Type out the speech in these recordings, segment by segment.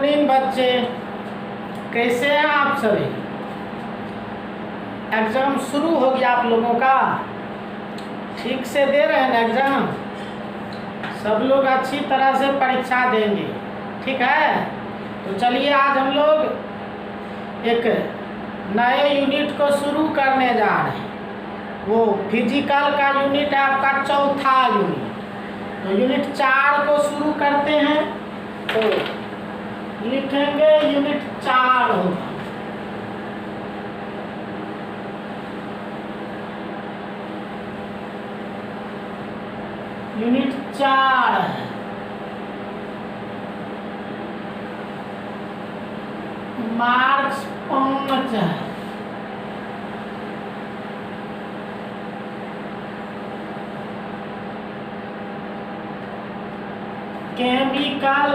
Morning बच्चे, कैसे हैं आप सभी। एग्ज़ाम शुरू हो गया आप लोगों का, ठीक से दे रहे हैं ना एग्ज़ाम। सब लोग अच्छी तरह से परीक्षा देंगे, ठीक है। तो चलिए आज हम लोग एक नए यूनिट को शुरू करने जा रहे हैं। वो फिजिकल का यूनिट है आपका चौथा यूनिट। तो यूनिट 4 को शुरू करते हैं। तो लिखेंगे यूनिट 4 होगा। यूनिट 4 है मार्क्स 5 है। Chemical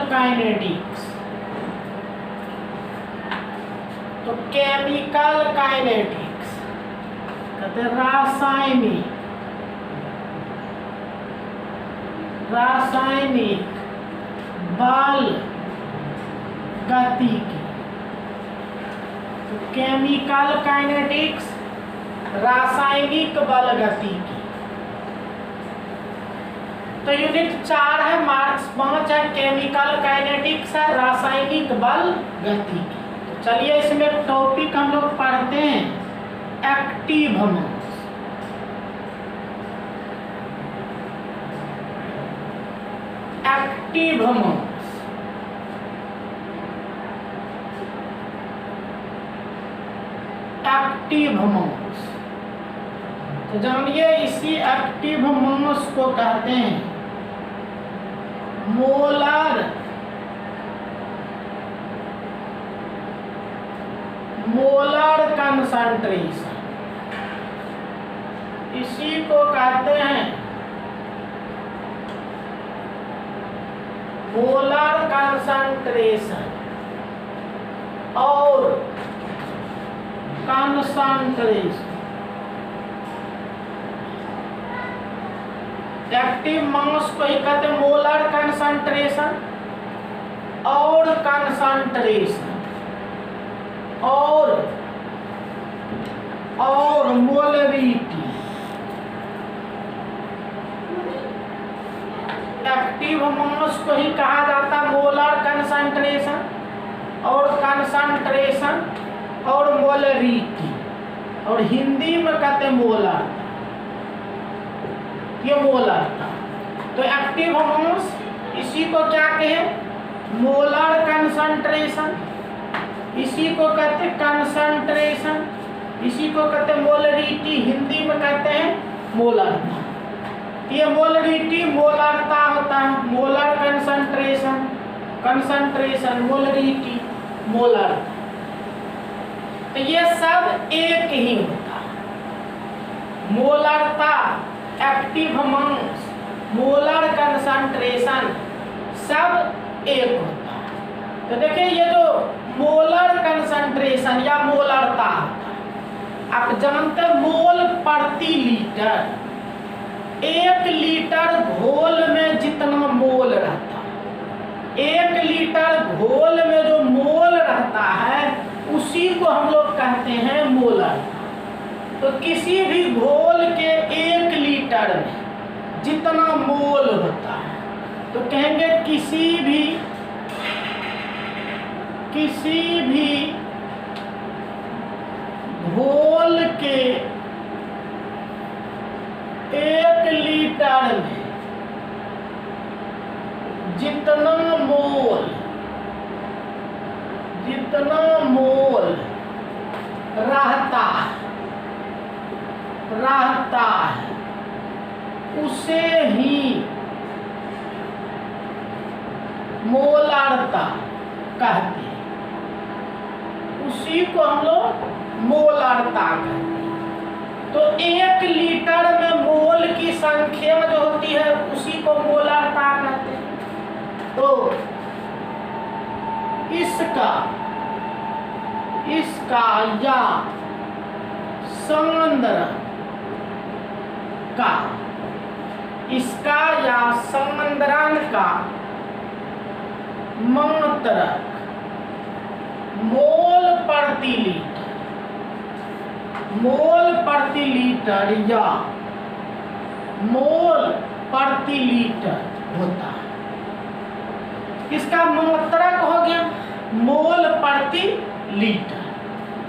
kinetics. तो केमिकल काइनेटिक्स कहते हैं रासायनिक बल गतिकी। तो केमिकल काइनेटिक्स रासायनिक बल गतिकी। तो यूनिट 4 है, मार्क्स 5 है, केमिकल काइनेटिक्स है, रासायनिक बल गतिकी। तो चलिए इसमें टॉपिक हम लोग पढ़ते हैं active mass. Active mass active mass. तो जानिए इसी एक्टिव मास को कहते हैं मोलर कंसंट्रेशन। इसी को कहते हैं मोलर कंसंट्रेशन और कंसंट्रेशन। एक्टिव मास को ही कहते हैं मोलर कंसंट्रेशन और कंसंट्रेशन और मोलरिटी। एक्टिव मास को ही कहा जाता है मोलर कंसंट्रेशन और कंसंट्रेशन और मोलरिटी, और हिंदी में कहते हैं मोलर। ये मोलर था। तो एक्टिव मास इसी को क्या कहें मोलर कंसंट्रेशन, इसी को कहते हैं कंसंट्रेशन, इसी को कहते हैं मोलरिटी, हिंदी में कहते हैं मोलरता। ये मोलरिटी मोलरता होता है। मोलर कंसंट्रेशन, कंसंट्रेशन, मोलरिटी, मोलरता। तो ये सब एक ही होता है। मोलरता, एक्टिव मास, मोलर कंसंट्रेशन सब एक होता है। तो देखिए ये जो मोलर कंसंट्रेशन या मोलरता होता है, आप जानते हैं मोल प्रति लीटर। 1 लीटर घोल में जितना मोल रहता है, 1 लीटर घोल में जो मोल रहता है उसी को हम लोग कहते हैं मोलरता। तो किसी भी घोल के 1 लीटर में जितना मोल होता है, तो कहेंगे किसी भी घोल के 1 लीटर में जितना मोल रहता है उसे ही मोलरता कहते हैं। उसी को हम लोग मोलरता कहते हैं। तो 1 लीटर में मोल की संख्या जो होती है उसी को मोलरता कहते हैं। तो इसका या सांद्र का इसका या समंदरण का मात्रक मोल प्रति लीटर, मोल प्रति लीटर या मोल प्रति लीटर होता है। इसका मात्रक हो गया मोल प्रति लीटर।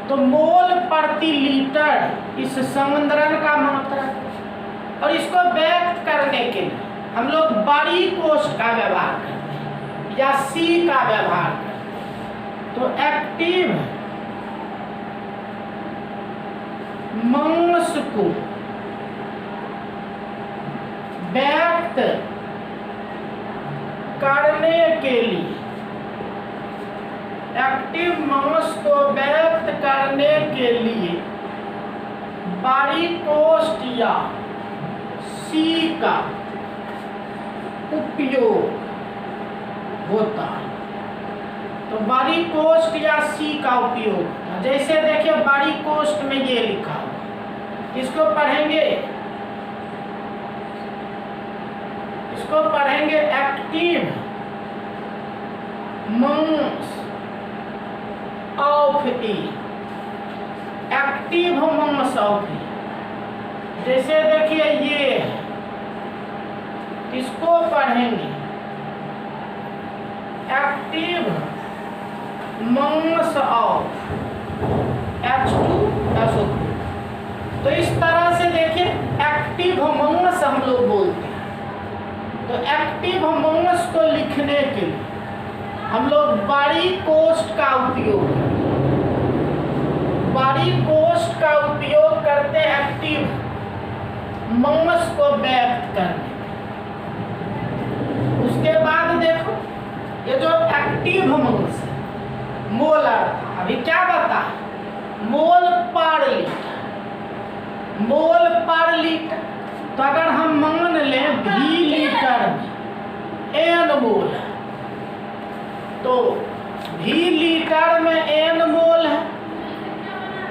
तो मोल प्रति लीटर इस समंदरण का मात्रक। और इसको व्यक्त करने के लिए हम लोग बड़ी कोश का व्यवहार करते हैं या सी का व्यवहार करते हैं। तो एक्टिव मास को व्यक्त करने के लिए, एक्टिव मास को व्यक्त करने के लिए बड़ी कोष्ठ या सी का उपयोग होता है। तो बड़ी कोष्ठ या सी का उपयोग होता है। जैसे देखिए बड़ी कोष्ठ में ये लिखा हुआ, इसको पढ़ेंगे, इसको पढ़ेंगे active mass of A, active mass of A. जैसे देखिए ये है, इसको पढ़ेंगे एक्टिव मास ऑफ H2SO2। तो इस तरह से देखिए एक्टिव मास हम लोग बोलते हैं। तो एक्टिव मास को लिखने के लिए हम लोग बड़ी कोष्ठ का उपयोग करते हैं। बड़ी कोष्ठ का उपयोग करते हैं एक्टिव मास को व्यक्त करने। उसके बाद देखो ये जो एक्टिव मास है, मोलर, अभी क्या बता, मोल पर लीटर, मोल पर लीटर। तो अगर हम मान लें भी लीटर में एन मोल है, तो भी लीटर में एन मोल है,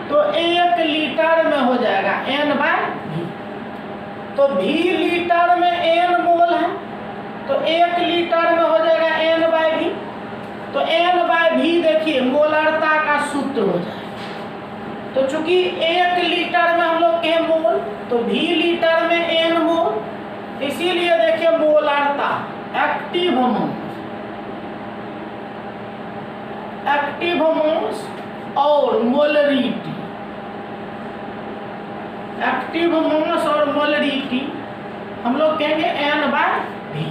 तो 1 लीटर में हो जाएगा एन बाय भी। तो भी लीटर में एन मोल है, तो 1 लीटर में हो जाएगा एन बाय भी। तो एन बाय भी देखिए मोलरता का सूत्र हो जाएगा। तो चूंकि 1 लीटर में हम लोग के मोल, तो भी लीटर में एन मोल, इसीलिए देखिए मोलरता एक्टिव मास, एक्टिव मास और मोलरिटी, एक्टिव मास और मोलरिटी हम लोग कहेंगे एन बाय भी।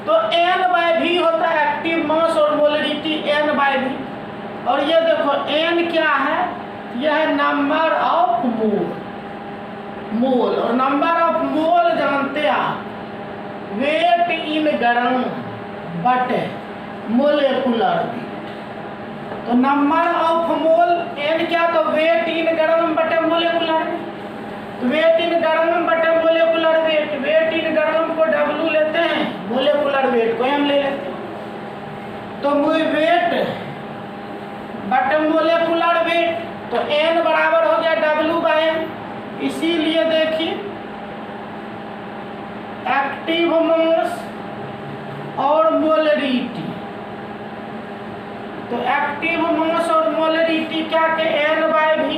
तो एन बाय भी होता है एक्टिव मास और मोलरिटी एन बाय भी। और ये देखो एन क्या है, यह है नंबर ऑफ मोल, मोल। और नंबर ऑफ मोल जानते आप, वेट इन ग्राम बटे मोलेकुलर वेट। तो नंबर ऑफ मोल एन क्या, तो वेट इन ग्राम बटे मोलेकुलर वेट। तो वेट इन ग्राम बटे मोलेकुलर वेट, वेट इन ग्राम को W लेते हैं, मोलेकुलर वेट को M ले लेते हैं। तो वेट बटे मोलेकुलर वेट, तो N बराबर हो गया W/M। इसीलिए देखिए एक्टिव मास और मोलरिटी, तो एक्टिव मास और मोलरिटी क्या के N/V,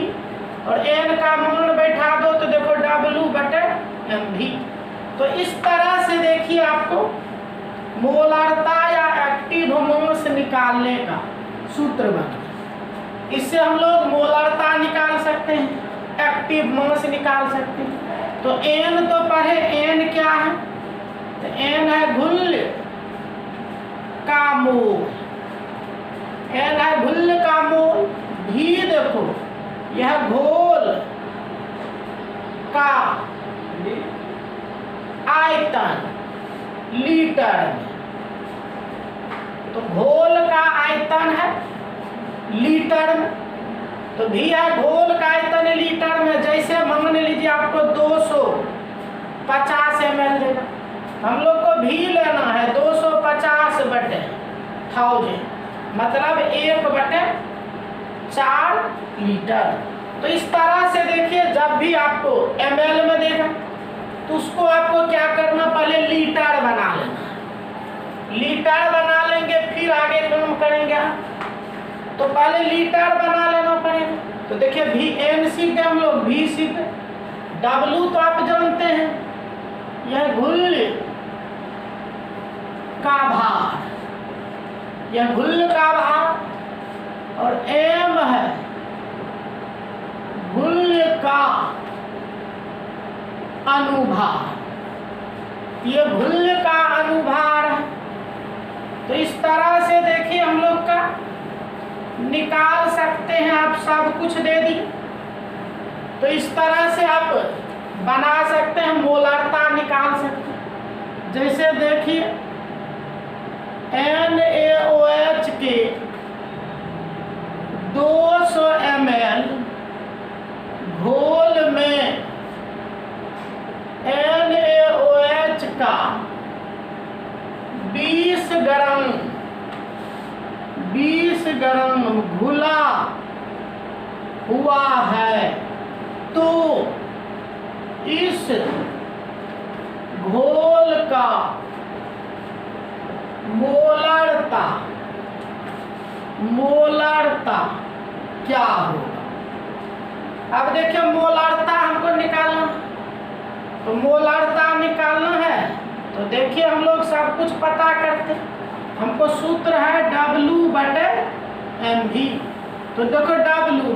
और N का मान बैठा दो तो देखो W/MV। तो इस तरह से देखिए आपको मोलरता या एक्टिव मास निकालने का सूत्र बना। इससे हम लोग मोलरता निकाल सकते हैं, एक्टिव मास निकाल सकते हैं। तो N तो पढ़े, N क्या है, तो N है घुल्ल का मोल, N है घुल्ल का मोल। भी देखो यह घोल का आयतन लीटर में, तो घोल का आयतन है लीटर में, तो भी है घोल का आयतन लीटर में। जैसे मान लीजिए आपको 250 ml लेना, हम लोग को भी लेना है 250/1000, मतलब 1/4 लीटर। तो इस तरह से देखिए जब भी आपको ml में देगा तो उसको आपको क्या करना, पहले लीटर बना लेना। लीटर बना लेंगे फिर आगे काम करेंगे। तो पहले लीटर बना लेना पड़ेगा। तो देखिए भी एन सीख गए हम लोग, भी सीख गए। डब्लू तो आप जानते हैं, यह घुल का भार, यह घुल का भार। और एम है घुल का अनुभार, ये घुल का अनुभार है। तो इस तरह से देखिए हम लोग का निकाल सकते हैं। आप सब कुछ दे दिए, तो इस तरह से आप बना सकते हैं, मोलरता निकाल सकते हैं। जैसे देखिए NaOH के 200 ml घोल में NaOH का 20 ग्राम घुला हुआ है, तो इस घोल का मोलरता क्या होगा। अब देखिए मोलरता हमको निकालना, तो मोलरता निकालना है तो देखिए हम लोग सब कुछ पता करते। हमको सूत्र है W/mv। तो देखो W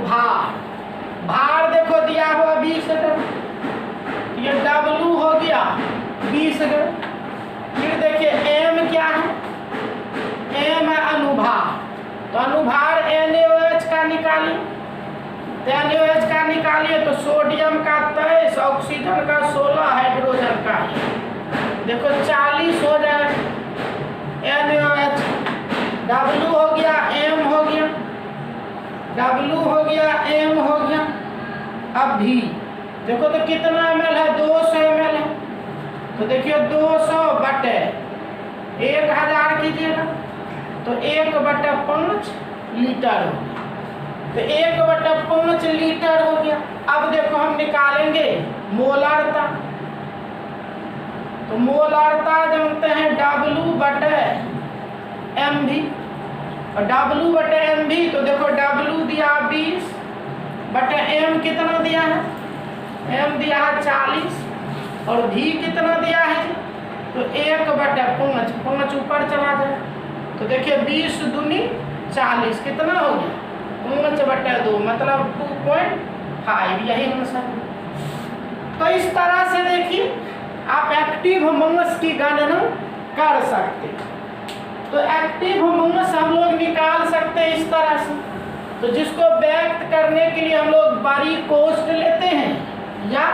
भार देखो दिया हुआ 20 ग्राम, ये W हो गया 20 ग्राम। फिर देखिए M क्या है, M है अनुभार। तो अनुभार NaOH का निकालिए, तो NaOH का निकालिए तो सोडियम का 23, ऑक्सीजन का 16, हाइड्रोजन का देखो 40 हो जाए। NaOH W हो गया, M हो गया, W हो गया, M हो गया। अब भी देखो तो कितना ml है, 200 ml है। तो देखिए 200/1000 कीजिएगा तो 1/5 लीटर हो गया। तो 1/5 लीटर हो गया। अब देखो हम निकालेंगे मोलरता। तो मोलरता जानते हैं W/mv, और W/mv तो देखो W दिया 20/m कितना दिया है, m दिया है 40, और v कितना दिया है तो 1/5, 5 ऊपर चला जाए। तो देखिए 20 दूनी 40 कितना हो गया 5/2 मतलब 2.5, यही आंसर। तो इस तरह से देखिए आप एक्टिव मास की गणना कर सकते। तो एक्टिव मास हम लोग निकाल सकते हैं इस तरह से। तो जिसको व्यक्त करने के लिए हम लोग बारीक कोष्ठ लेते हैं या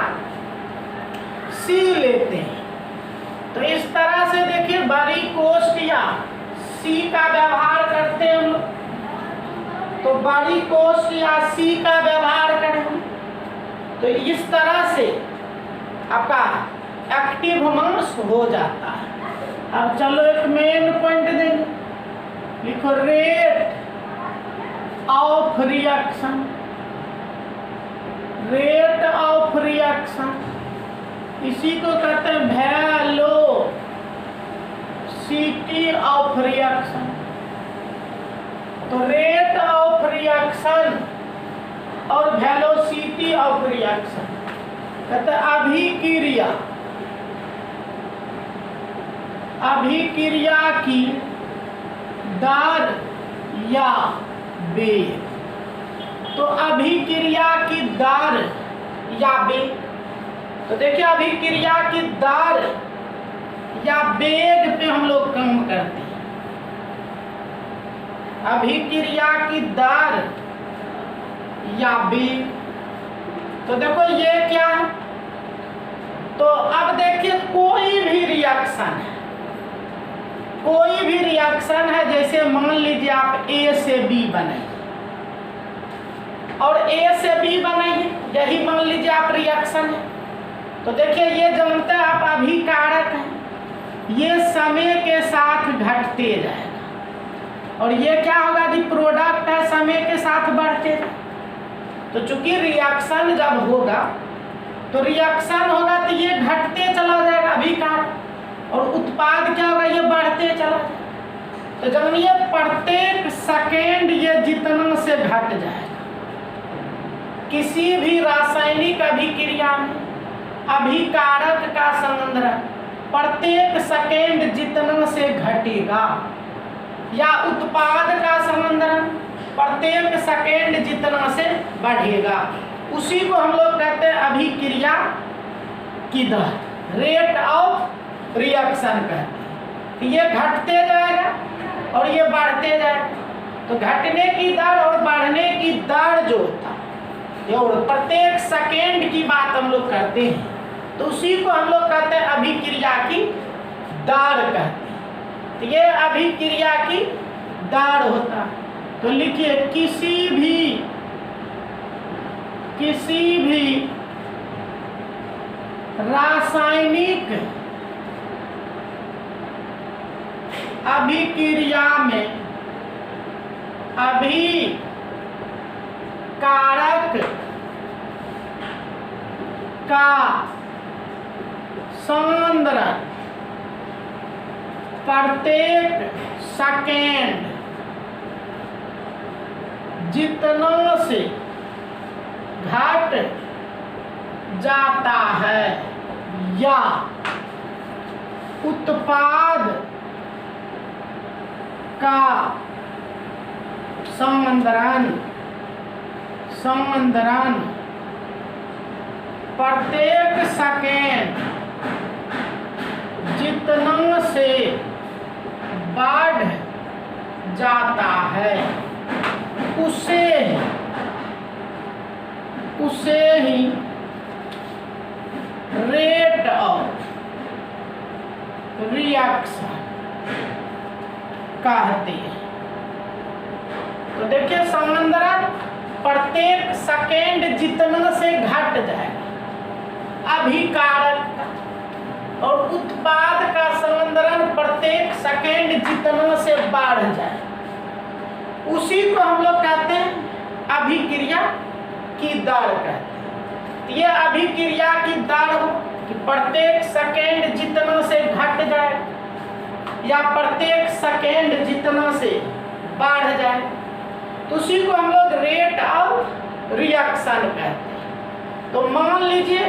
सी लेते हैं। तो इस तरह से देखिए बारीक कोष्ठ या सी का व्यवहार करते हैं हम लोग। तो बारीक कोष्ठ या सी का व्यवहार करें तो इस तरह से आपका एक्टिव मास हो जाता है। अब चलो एक मेन पॉइंट देंगे, लिखो rate of reaction. Rate of reaction इसी को कहते हैं वेलोसिटी ऑफ रिएक्शन। तो रेट ऑफ रिएक्शन और वेलोसिटी ऑफ रिएक्शन कहते हैं अभिक्रिया की दर या वेग। तो अभिक्रिया की दर या वेग, तो देखिए अभिक्रिया की दर या वेग पे हम लोग काम करते हैं। अभिक्रिया की दर या वेग, तो देखो ये क्या है। तो अब देखिए कोई भी रिएक्शन है, जैसे मान लीजिए आप A से B बनाइए और A से B बनाइए, यही मान लीजिए आप रिएक्शन है। तो देखिए ये जानते हैं आप अभिकारक है, ये समय के साथ घटते जाएगा, और ये क्या होगा कि प्रोडक्ट है समय के साथ बढ़ते जाएगा। तो चूंकि रिएक्शन जब होगा तो रिएक्शन होगा तो ये घटते चला जाएगा अभिकारक, और उत्पाद क्या होगा, ये बढ़ते चला जाएगा। तो जब ये प्रत्येक सेकेंड ये जितना से घट जाएगा, किसी भी रासायनिक अभिक्रिया में अभिकारक का संबंध प्रत्येक सेकेंड जितना से घटेगा, या उत्पाद का संबंध प्रत्येक सेकेंड जितना से बढ़ेगा, उसी को हम लोग कहते हैं अभिक्रिया की दर, रेट ऑफ रिएक्शन कहते हैं। तो ये घटते जाएगा और ये बढ़ते जाएगा। तो घटने की दर और बढ़ने की दर जो होता है, और प्रत्येक सेकेंड की बात हम लोग करते हैं, तो उसी को हम लोग कहते हैं अभिक्रिया की दर कहते हैं। तो ये अभिक्रिया की दर होता है। तो लिखिए किसी भी रासायनिक अभिक्रिया में अभिकारक का सांद्रण प्रत्येक सेकेंड जितना से घट जाता है, या उत्पाद का संबंधन प्रत्येक सेकेंड जितना से बढ़ जाता है, उसे ही रेट ऑफ रिएक्शन कहते हैं। तो देखिए संबंधन प्रत्येक सेकेंड जितना से घट जाएगा अभिकारक का, और उत्पाद का संबंधन प्रत्येक सेकेंड जितना से बढ़ जाए, उसी को हम लोग कहते हैं अभिक्रिया की दर कहते हैं। ये अभिक्रिया की दर हो कि प्रत्येक सेकेंड जितना से घट जाए या प्रत्येक सेकेंड जितना से बढ़ जाए, तो उसी को हम लोग रेट ऑफ रिएक्शन कहते हैं। तो मान लीजिए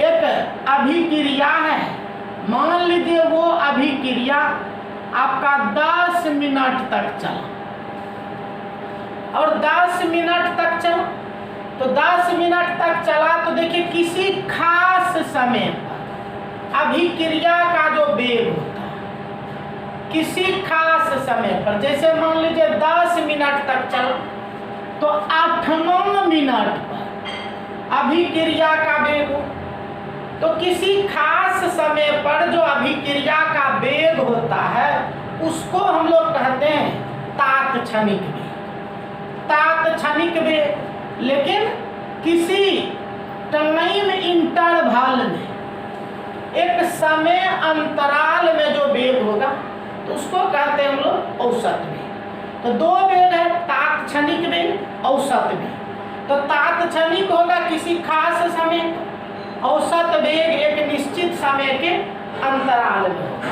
एक अभिक्रिया है, मान लीजिए वो अभिक्रिया आपका 10 मिनट तक चला, और 10 मिनट तक चला, तो 10 मिनट तक चला तो देखिए किसी खास समय पर अभिक्रिया का जो वेग होता है, किसी खास समय पर, जैसे मान लीजिए 10 मिनट तक चला, तो 8वां मिनट पर अभिक्रिया का वेग हो, तो किसी खास समय पर जो अभिक्रिया का वेग होता है उसको हम लोग कहते हैं तात्क्षणिक वेग, तात्क्षणिक वेग। लेकिन किसी टाइम इंटरवल में, एक समय अंतराल में जो वेग होगा तो उसको कहते हैं हम लोग औसत वेग। तो दो वेग है, तात्क्षणिक वेग, औसत वेग। तो तात्क्षणिक होगा किसी खास समय पर, औसत वेग एक निश्चित समय के अंतराल में होगा।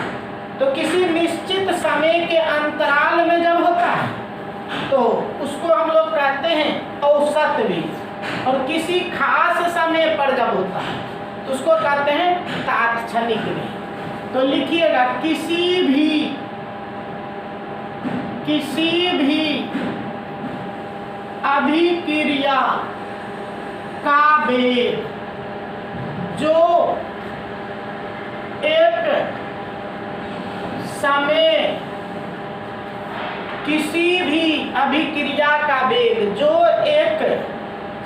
तो किसी निश्चित समय के अंतराल में जब होता है तो उसको हम लोग कहते हैं औसत वेग, और किसी खास समय पर जब होता है तो उसको कहते हैं तात्क्षणिक वेग। तो लिखिएगा किसी भी अभिक्रिया का वेग जो एक समय, किसी भी अभिक्रिया का वेग जो एक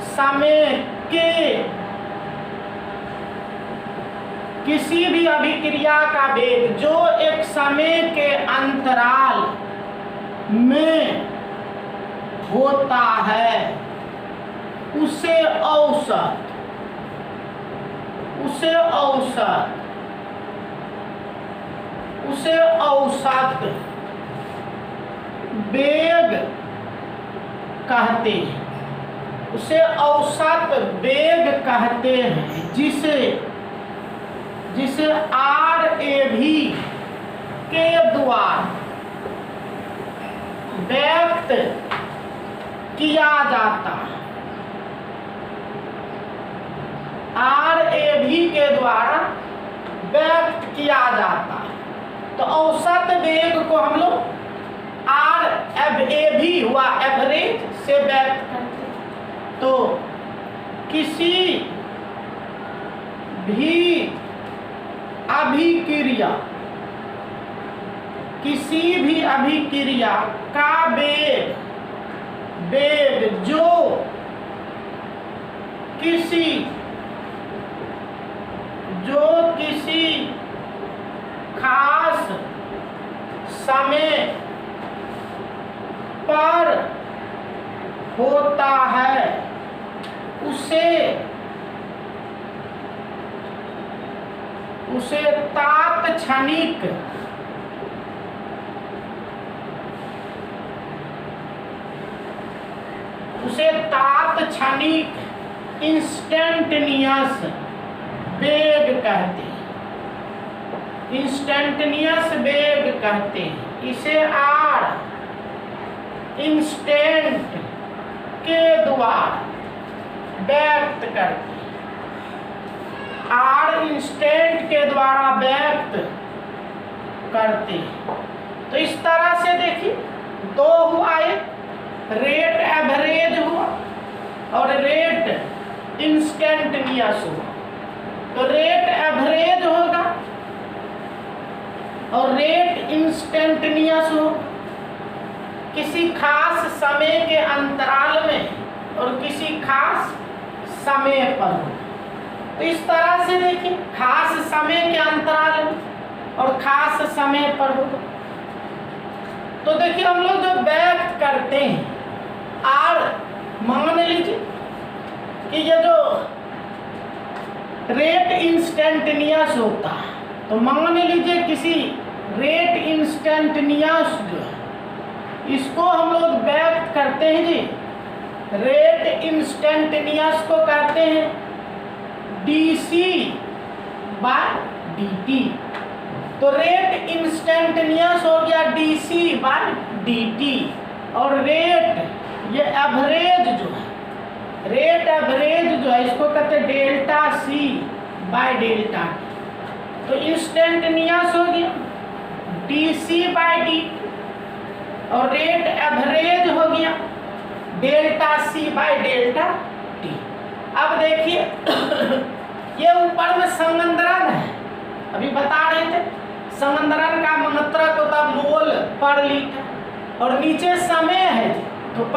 समय के, किसी भी अभिक्रिया का वेग जो एक समय के अंतराल में होता है उसे औसत वेग कहते हैं। उसे औसत वेग कहते हैं, जिसे RAV के द्वारा व्यक्त किया जाता है। RAV के द्वारा व्यक्त किया जाता है। तो औसत वेग को हम लोग RAV हुआ एवरेज से व्यक्त करते हैं। तो किसी भी अभिक्रिया का वेग जो किसी खास समय पर होता है उसे तात्क्षणिक इंस्टेंटेनियस वेग कहते हैं। इंस्टेंटेनियस वेग कहते हैं। इसे R इंस्टेंट के द्वारा व्यक्त करते हैं। R इंस्टेंट के द्वारा व्यक्त करते हैं। तो इस तरह से देखिए, दो हुआ, एक रेट एवरेज हुआ और रेट इंस्टेंटेनियस हुआ। तो रेट एवरेज होगा और रेट इंस्टेंटेनियस होगा किसी खास समय के अंतराल में और किसी खास समय पर हो। तो इस तरह से देखिए, खास समय के अंतराल में और खास समय पर हो। तो देखिए हम लोग जो व्यक्त करते हैं R, मान लीजिए कि ये जो रेट इंस्टेंटेनियस होता है, तो मान लीजिए किसी रेट इंस्टेंटेनियस जो है इसको हम लोग व्यक्त करते हैं जी, रेट इंस्टेंटेनियस को कहते हैं dc/dt। तो रेट इंस्टेंटेनियस हो गया dc/dt और रेट ये एवरेज जो है, रेट एवरेज जो है इसको कहते हैं डेल्टा c/डेल्टा t। तो इंस्टेंटेनियस हो गया dc/dt और रेट एवरेज हो गया डेल्टा c/डेल्टा t। अब देखिए ये ऊपर में संगंदरण है, अभी बता रहे थे संगंदरण का मात्रक होता मोल पर लीटर, और नीचे समय है